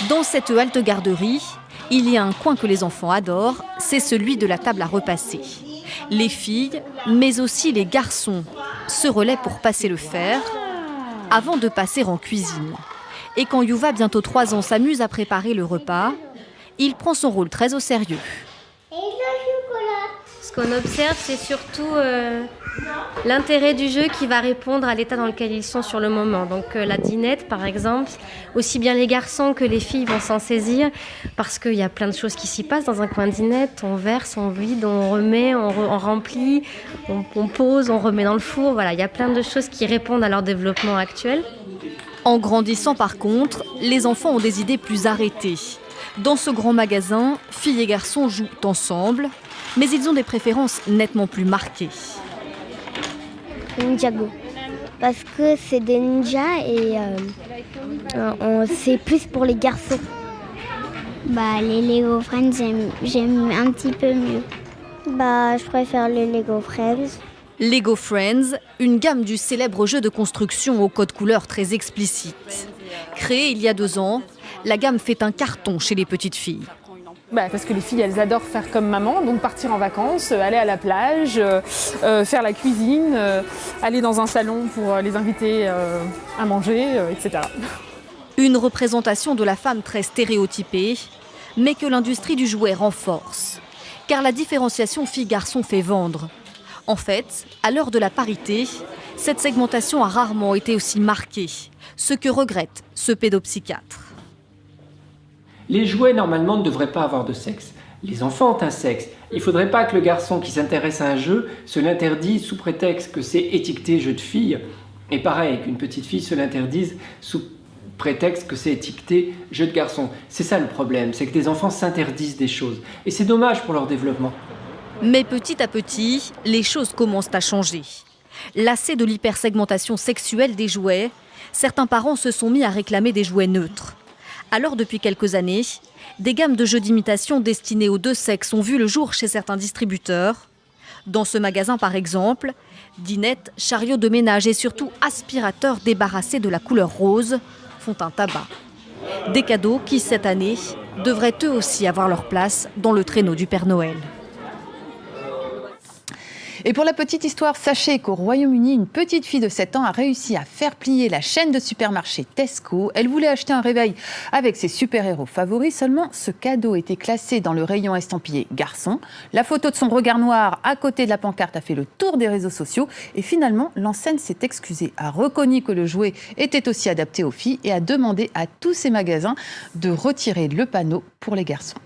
Dans cette halte garderie, il y a un coin que les enfants adorent, c'est celui de la table à repasser. Les filles, mais aussi les garçons, se relaient pour passer le fer avant de passer en cuisine. Et quand Yuva, bientôt 3 ans, s'amuse à préparer le repas, il prend son rôle très au sérieux. Ce qu'on observe, c'est surtout l'intérêt du jeu qui va répondre à l'état dans lequel ils sont sur le moment. Donc la dinette, par exemple, aussi bien les garçons que les filles vont s'en saisir parce qu'il y a plein de choses qui s'y passent dans un coin de dinette. On verse, on vide, on remet, on remplit, on pose, on remet dans le four. Voilà, il y a plein de choses qui répondent à leur développement actuel. En grandissant, par contre, les enfants ont des idées plus arrêtées. Dans ce grand magasin, filles et garçons jouent ensemble, mais ils ont des préférences nettement plus marquées. Ninjago, parce que c'est des ninjas et c'est plus pour les garçons. Les Lego Friends, j'aime un petit peu mieux. Je préfère les Lego Friends. Lego Friends, une gamme du célèbre jeu de construction au code couleur très explicite. Créée il y a 2 ans, la gamme fait un carton chez les petites filles. Parce que les filles, elles adorent faire comme maman, donc partir en vacances, aller à la plage, faire la cuisine, aller dans un salon pour les inviter à manger, etc. Une représentation de la femme très stéréotypée, mais que l'industrie du jouet renforce. Car la différenciation fille-garçon fait vendre. En fait, à l'heure de la parité, cette segmentation a rarement été aussi marquée, ce que regrette ce pédopsychiatre. Les jouets, normalement, ne devraient pas avoir de sexe. Les enfants ont un sexe. Il ne faudrait pas que le garçon qui s'intéresse à un jeu se l'interdise sous prétexte que c'est étiqueté jeu de fille. Et pareil, qu'une petite fille se l'interdise sous prétexte que c'est étiqueté jeu de garçon. C'est ça le problème, c'est que des enfants s'interdisent des choses. Et c'est dommage pour leur développement. Mais petit à petit, les choses commencent à changer. Lassés de l'hypersegmentation sexuelle des jouets, certains parents se sont mis à réclamer des jouets neutres. Alors, depuis quelques années, des gammes de jeux d'imitation destinés aux 2 sexes ont vu le jour chez certains distributeurs. Dans ce magasin, par exemple, dinettes, chariots de ménage et surtout aspirateurs débarrassés de la couleur rose font un tabac. Des cadeaux qui, cette année, devraient eux aussi avoir leur place dans le traîneau du Père Noël. Et pour la petite histoire, sachez qu'au Royaume-Uni, une petite fille de 7 ans a réussi à faire plier la chaîne de supermarchés Tesco. Elle voulait acheter un réveil avec ses super-héros favoris, seulement ce cadeau était classé dans le rayon estampillé garçon. La photo de son regard noir à côté de la pancarte a fait le tour des réseaux sociaux et finalement, l'enseigne s'est excusée, a reconnu que le jouet était aussi adapté aux filles et a demandé à tous ses magasins de retirer le panneau pour les garçons.